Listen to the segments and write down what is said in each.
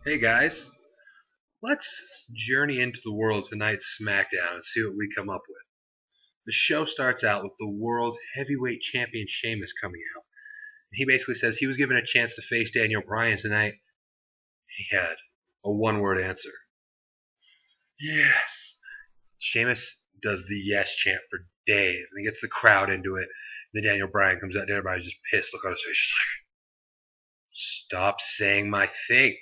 Hey guys, let's journey into the world of tonight's Smackdown and see what we come up with. The show starts out with the World Heavyweight Champion Sheamus coming out. He basically says he was given a chance to face Daniel Bryan tonight. He had a one-word answer. Yes. Sheamus does the yes chant for days, and he gets the crowd into it. And then Daniel Bryan comes out, and everybody's just pissed. Look on his face, just like, stop saying my thing.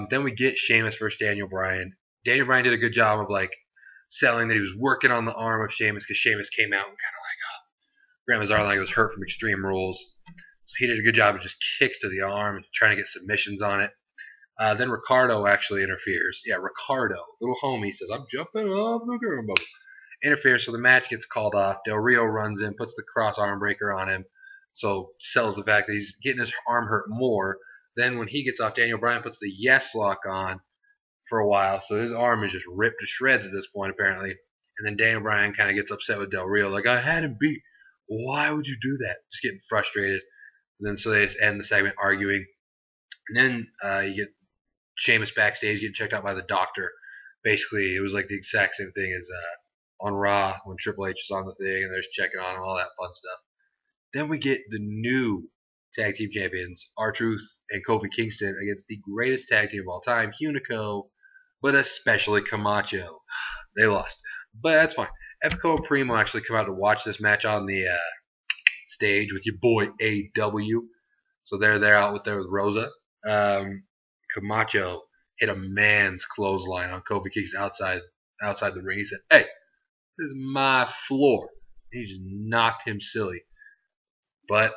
Then we get Sheamus versus Daniel Bryan. Daniel Bryan did a good job of selling that he was working on the arm of Sheamus because Sheamus came out and kind of Grandma's Arm like was hurt from Extreme Rules. So he did a good job of just kicks to the arm, trying to get submissions on it. Then Ricardo actually interferes. Yeah, Ricardo, little homie, says, "I'm jumping off the turnbuckle." Interferes, so the match gets called off. Del Rio runs in, puts the cross arm breaker on him, so sells the fact that he's getting his arm hurt more. Then when he gets off, Daniel Bryan puts the yes lock on for a while, so his arm is just ripped to shreds at this point, apparently. And then Daniel Bryan kind of gets upset with Del Rio, like, I had him beat. Why would you do that? Just getting frustrated. And then so they just end the segment arguing. And then you get Sheamus backstage getting checked out by the doctor. Basically, it was like the exact same thing as on Raw when Triple H is on the thing and they're just checking on him, all that fun stuff. Then we get the new tag team champions, R-Truth and Kofi Kingston, against the greatest tag team of all time, Hunico, but especially Camacho. They lost, but that's fine. Epico and Primo actually come out to watch this match on the stage with your boy AW. So they're there out there with Rosa. Camacho hit a man's clothesline on Kofi Kingston outside the ring. He said, "Hey, this is my floor." He just knocked him silly. But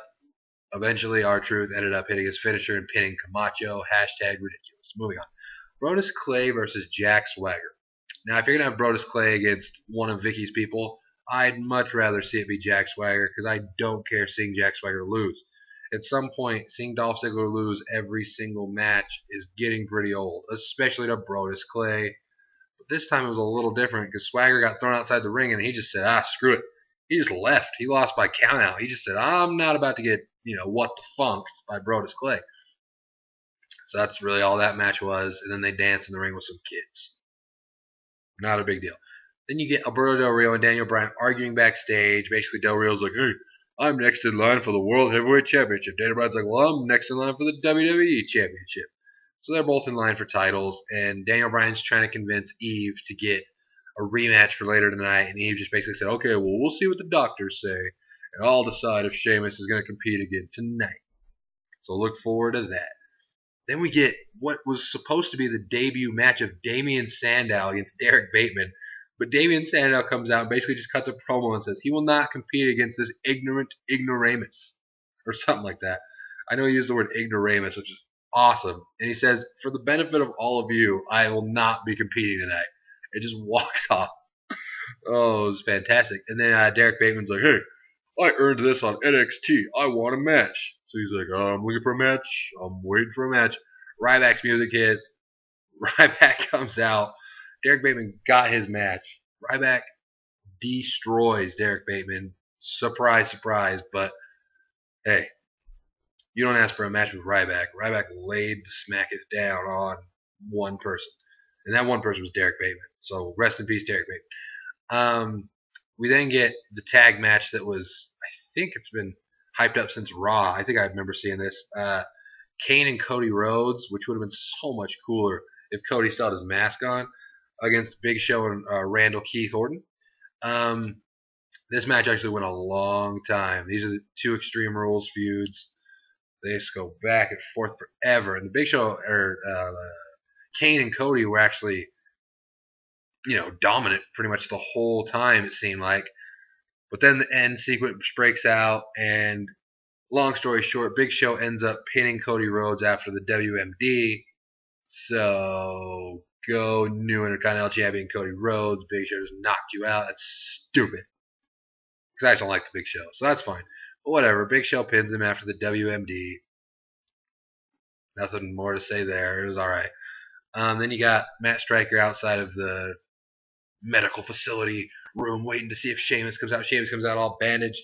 eventually, R-Truth ended up hitting his finisher and pinning Camacho. Hashtag ridiculous. Moving on. Brodus Clay versus Jack Swagger. Now, if you're going to have Brodus Clay against one of Vicky's people, I'd much rather see it be Jack Swagger because I don't care seeing Jack Swagger lose. At some point, seeing Dolph Ziggler lose every single match is getting pretty old, especially to Brodus Clay. But this time it was a little different because Swagger got thrown outside the ring and he just said, screw it. He just left. He lost by countout. He just said, I'm not about to get, what the funked by Brodus Clay. So that's really all that match was. And then they danced in the ring with some kids. Not a big deal. Then you get Alberto Del Rio and Daniel Bryan arguing backstage. Basically, Del Rio's like, hey, I'm next in line for the World Heavyweight Championship. Daniel Bryan's like, well, I'm next in line for the WWE Championship. So they're both in line for titles. And Daniel Bryan's trying to convince Eve to get a rematch for later tonight. And Eve just basically said, okay, well, we'll see what the doctors say. And I'll decide if Sheamus is going to compete again tonight. So look forward to that. Then we get what was supposed to be the debut match of Damian Sandow against Derek Bateman. But Damian Sandow comes out and basically just cuts a promo and says he will not compete against this ignorant ignoramus. Or something like that. I know he used the word ignoramus, which is awesome. And he says, for the benefit of all of you, I will not be competing tonight. It just walks off. Oh, it was fantastic. And then Derek Bateman's like, hey, I earned this on NXT. I want a match. So he's like, I'm looking for a match. I'm waiting for a match. Ryback's music hits. Ryback comes out. Derek Bateman got his match. Ryback destroys Derek Bateman. Surprise, surprise. But, hey, you don't ask for a match with Ryback. Ryback laid the smacketh down on one person. And that one person was Derek Bateman. So rest in peace, Derek Bateman. We then get the tag match that was, I think it's been hyped up since Raw. I think I remember seeing this. Kane and Cody Rhodes, which would have been so much cooler if Cody still had his mask on, against Big Show and Randall Keith Orton. This match actually went a long time. These are the two Extreme Rules feuds. They just go back and forth forever. And the Big Show, Kane and Cody were actually, dominant pretty much the whole time, it seemed like. But then the end sequence breaks out, and long story short, Big Show ends up pinning Cody Rhodes after the WMD. So go new Intercontinental Champion Cody Rhodes. Big Show just knocked you out. That's stupid. Because I just don't like the Big Show, so that's fine. But whatever. Big Show pins him after the WMD. Nothing more to say there. It was alright. Then you got Matt Striker outside of the medical facility room waiting to see if Sheamus comes out. Sheamus comes out all bandaged.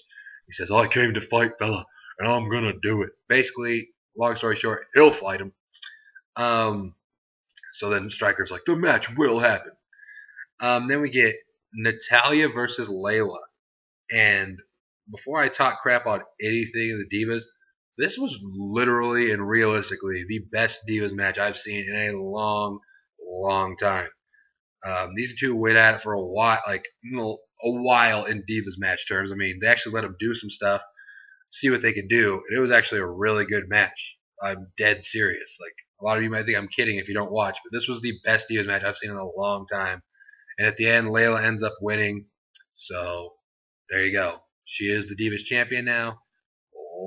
He says, I came to fight, fella, and I'm going to do it. Basically, long story short, he'll fight him. So then Striker's like, the match will happen. Then we get Natalya versus Layla. And before I talk crap on anything of the Divas, this was literally and realistically the best Divas match I've seen in a long, long time. These two went at it for a while, a while in Divas match terms. I mean, they actually let them do some stuff, see what they could do, and it was actually a really good match. I'm dead serious. Like, a lot of you might think I'm kidding if you don't watch, but this was the best Divas match I've seen in a long time. And at the end, Layla ends up winning. So there you go. She is the Divas champion now.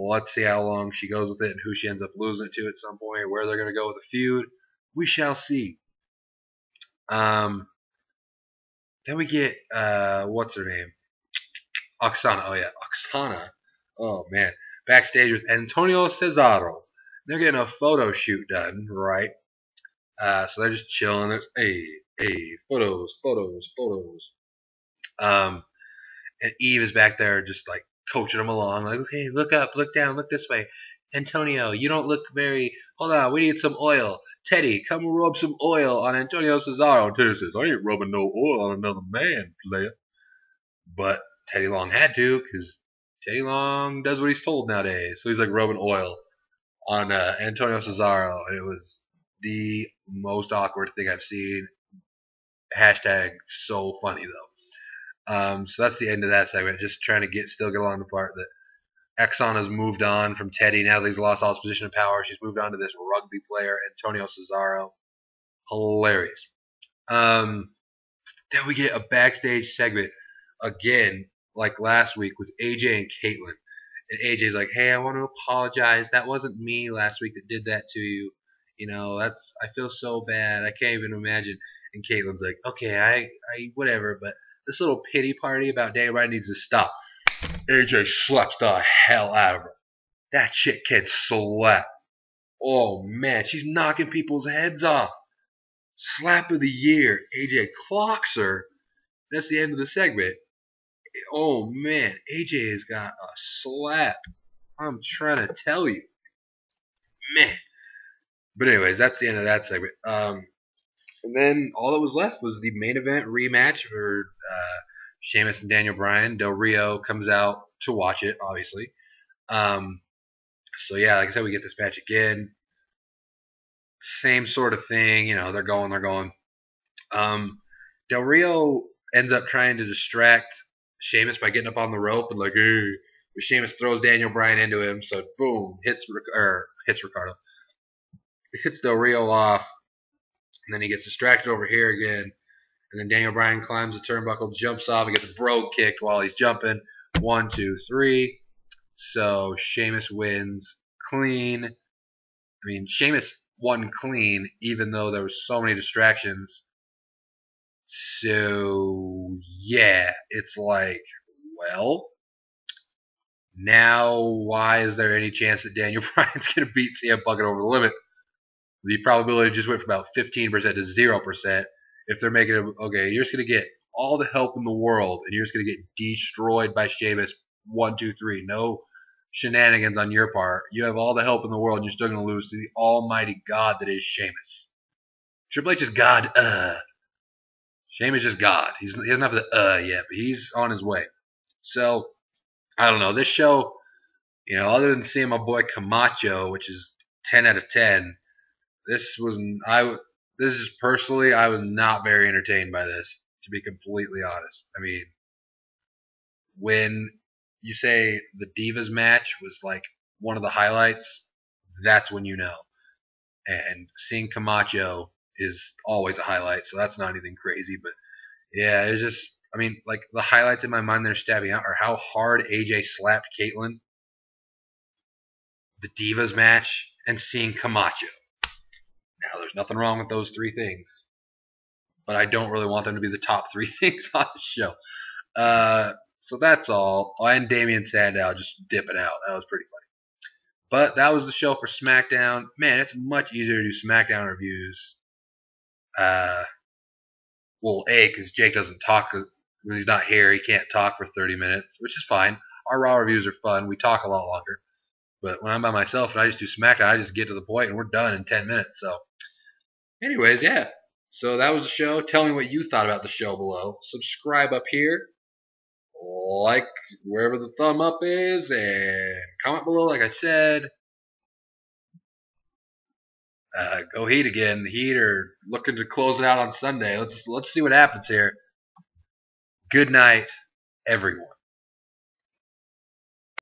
Let's see how long she goes with it and who she ends up losing it to at some point, where they're going to go with the feud. We shall see. Then we get, what's her name? Oksana. Oh, yeah. Oksana. Oh, man. Backstage with Antonio Cesaro. They're getting a photo shoot done, right? So they're just chilling. There's, hey, photos. And Eve is back there just like coaching them along, like, okay, look up, look down, look this way. Antonio, you don't look very. Hold on, we need some oil. Teddy, come rub some oil on Antonio Cesaro. Teddy says, I ain't rubbing no oil on another man, player. But Teddy Long had to, because Teddy Long does what he's told nowadays. So he's like rubbing oil on Antonio Cesaro, and it was the most awkward thing I've seen. Hashtag so funny though. So that's the end of that segment. Just trying to still get along the part that Exxon has moved on from Teddy. Now that he's lost all his position of power, she's moved on to this rugby player, Antonio Cesaro. Hilarious. Then we get a backstage segment again, like last week, with AJ and Caitlyn. And AJ's like, hey, I want to apologize. That wasn't me last week that did that to you. You know, I feel so bad. I can't even imagine. And Caitlyn's like, okay, I whatever, but this little pity party about Daniel Bryan needs to stop. AJ slaps the hell out of her. That shit can slap. Oh, man, she's knocking people's heads off. Slap of the year. AJ clocks her. That's the end of the segment. Oh, man, AJ has got a slap. I'm trying to tell you. Man. But anyways, that's the end of that segment. And then all that was left was the main event rematch for Sheamus and Daniel Bryan. Del Rio comes out to watch it, obviously. So yeah, like I said, we get this match again. Same sort of thing, you know, they're going. Del Rio ends up trying to distract Sheamus by getting up on the rope and like, hey. But Sheamus throws Daniel Bryan into him, so boom, hits Ricardo. It hits Del Rio off, and then he gets distracted over here again. And then Daniel Bryan climbs the turnbuckle, jumps off, and gets a brogue kicked while he's jumping. 1, 2, 3. So Sheamus wins clean. I mean, Sheamus won clean, even though there was so many distractions. So yeah, it's like, well, now why is there any chance that Daniel Bryan's gonna beat CM Punk over the limit? The probability just went from about 15% to 0%. If they're making it, okay, you're just going to get all the help in the world, and you're just going to get destroyed by Sheamus 1, 2, 3. No shenanigans on your part. You have all the help in the world, and you're still going to lose to the almighty God that is Sheamus. Triple H is God. Sheamus is just God. He doesn't have the yet, but he's on his way. So, I don't know. This show, you know, other than seeing my boy Camacho, which is 10 out of 10, this is personally, I was not very entertained by this, to be completely honest. I mean, when you say the Divas match was like one of the highlights, that's when you know. And seeing Camacho is always a highlight, so that's not anything crazy. But yeah, it's just, I mean, like the highlights in my mind that are stabbing out are how hard AJ slapped Caitlyn, the Divas match, and seeing Camacho. Now, there's nothing wrong with those three things, but I don't really want them to be the top three things on the show. So that's all. And Damian Sandow just dipping out. That was pretty funny. But that was the show for SmackDown. Man, it's much easier to do SmackDown reviews. Well, because Jake doesn't talk. When he's not here, he can't talk for 30 minutes, which is fine. Our Raw reviews are fun. We talk a lot longer. But when I'm by myself and I just do SmackDown, I just get to the point and we're done in 10 minutes. So Anyways, yeah. So that was the show. Tell me what you thought about the show below. Subscribe up here. Like wherever the thumb up is, and comment below. Like I said, go Heat again. The Heat are looking to close it out on Sunday. Let's see what happens here. Good night, everyone.